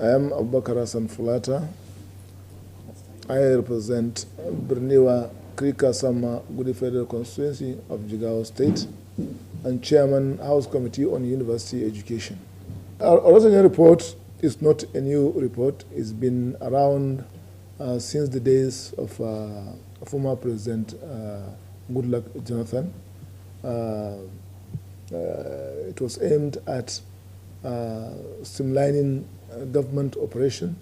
I am Abubakar Hassan Fulata. I represent Berniwa Krika Sama Gudi Federal Constituency of Jigawa State and Chairman House Committee on University Education. Our Oronsaye report is not a new report. It's been around since the days of former President Goodluck Jonathan. It was aimed at streamlining government operation.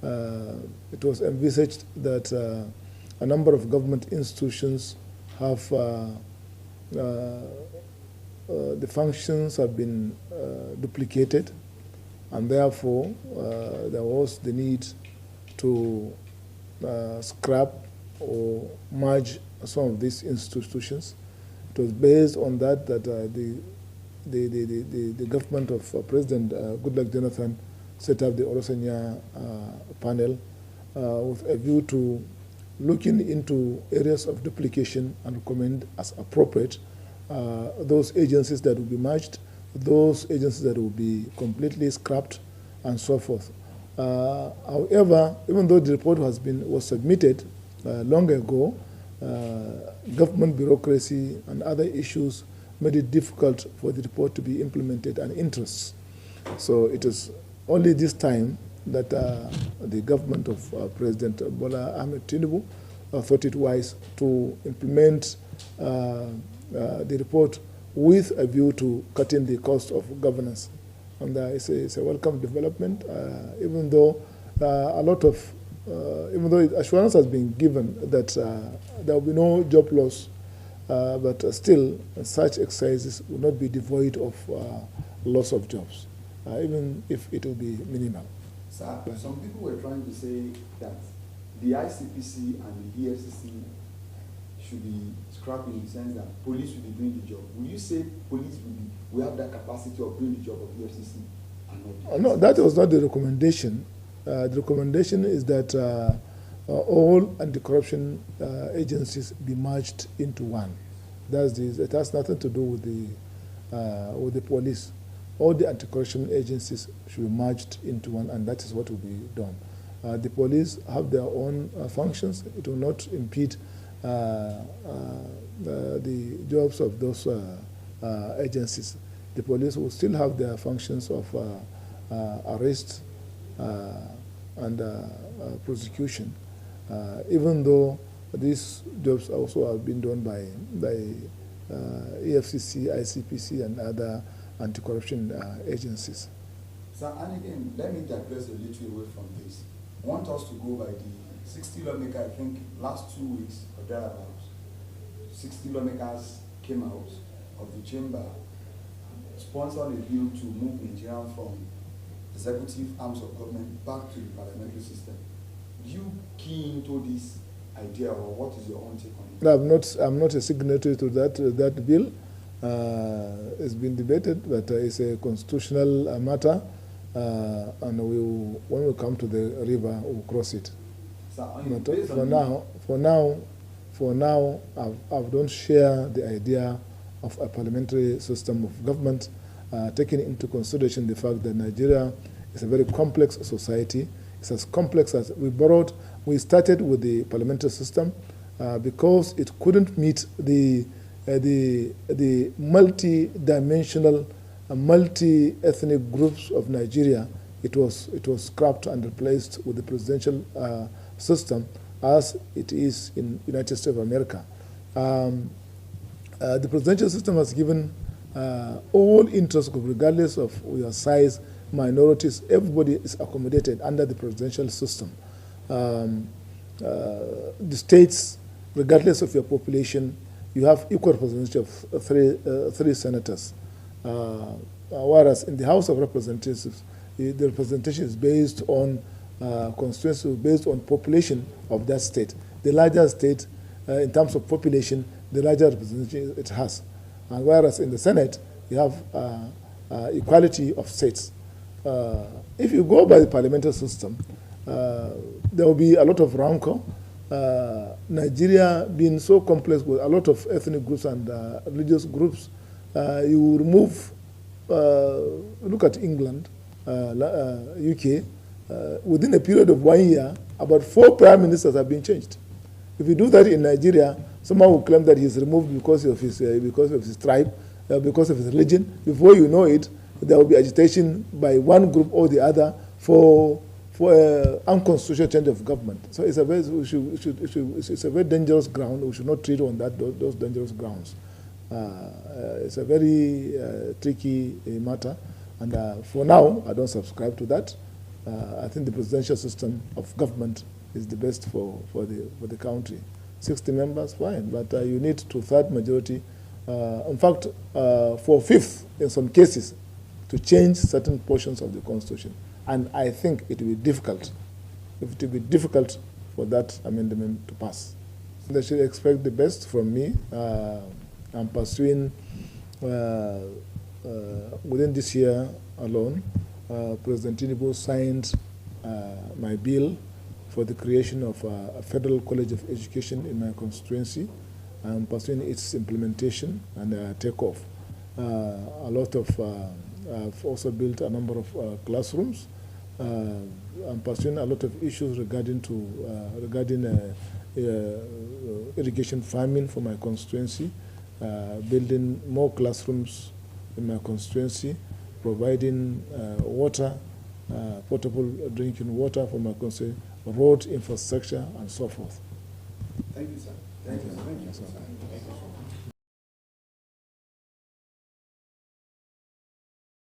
It was envisaged that a number of government institutions have the functions have been duplicated, and therefore there was the need to scrap or merge some of these institutions. It was based on that the government of President Goodluck Jonathan set up the Oronsaye panel with a view to looking into areas of duplication and recommend as appropriate those agencies that will be merged, those agencies that will be completely scrapped, and so forth. However, even though the report was submitted long ago, government bureaucracy and other issues made it difficult for the report to be implemented and interests. So it is only this time that the government of President Bola Ahmed Tinubu thought it wise to implement the report with a view to cutting the cost of governance. And it's a welcome development, even though even though assurance has been given that there will be no job loss, but still such exercises will not be devoid of loss of jobs, even if it will be minimal. Sir, some people were trying to say that the ICPC and the EFCC should be scrapped in the sense that police will be doing the job. Will you say police will have that capacity of doing the job of the EFCC and not? No, that was not the recommendation. The recommendation is that all anti-corruption agencies be merged into one. It has nothing to do with the police. All the anti-corruption agencies should be merged into one, and that is what will be done. The police have their own functions. It will not impede the jobs of those agencies. The police will still have their functions of arrest and prosecution, even though these jobs also have been done by EFCC, ICPC, and other anti-corruption agencies. Sir, and again, let me digress a little away from this. I want us to go by the 60 lawmakers, I think, last 2 weeks or thereabouts. 60 lawmakers came out of the chamber, sponsored a bill to move Nigeria from executive arms of government back to the parliamentary system. Do you key into this idea, or what is your own take on it? No, I'm not a signatory to that bill. It's been debated, but it's a constitutional matter, and when we come to the river, we'll cross it. Sir, but for now, I don't share the idea of a parliamentary system of government, taking into consideration the fact that Nigeria is a very complex society. It's as complex as we started with the parliamentary system because it couldn't meet the multi-dimensional, multi-ethnic groups of Nigeria. It was scrapped and replaced with the presidential system as it is in United States of America. The presidential system has given all interest groups, regardless of your size, minorities, everybody is accommodated under the presidential system. The states, regardless of your population, you have equal representation of three senators. Whereas in the House of Representatives, the representation is based on constituency, based on population of that state. The larger state, in terms of population, the larger representation it has. And whereas in the Senate, you have equality of states. If you go by the parliamentary system, there will be a lot of rancor. Nigeria being so complex with a lot of ethnic groups and religious groups, you remove, look at England, UK, within a period of 1 year, about 4 prime ministers have been changed. If you do that in Nigeria, someone will claim that he's removed because of his tribe, because of his religion. Before you know it, there will be agitation by one group or the other for unconstitutional change of government. So it's a very it's a very dangerous ground. We should not treat on those dangerous grounds. It's a very tricky matter, and for now, I don't subscribe to that. I think the presidential system of government is the best for the country. 60 members, fine, but you need 2/3 majority. In fact, 4/5 in some cases to change certain portions of the constitution. And I think it will be difficult. It will be difficult for that amendment to pass. They should expect the best from me. I'm pursuing within this year alone. President Tinubu signed my bill for the creation of a Federal College of Education in my constituency. I'm pursuing its implementation and takeoff. I've also built a number of classrooms. I'm pursuing a lot of issues regarding irrigation farming for my constituency, building more classrooms in my constituency, providing water, potable drinking water for my constituency, road infrastructure, and so forth. Thank you, sir. Thank you. Thank you, sir. Thank you so much.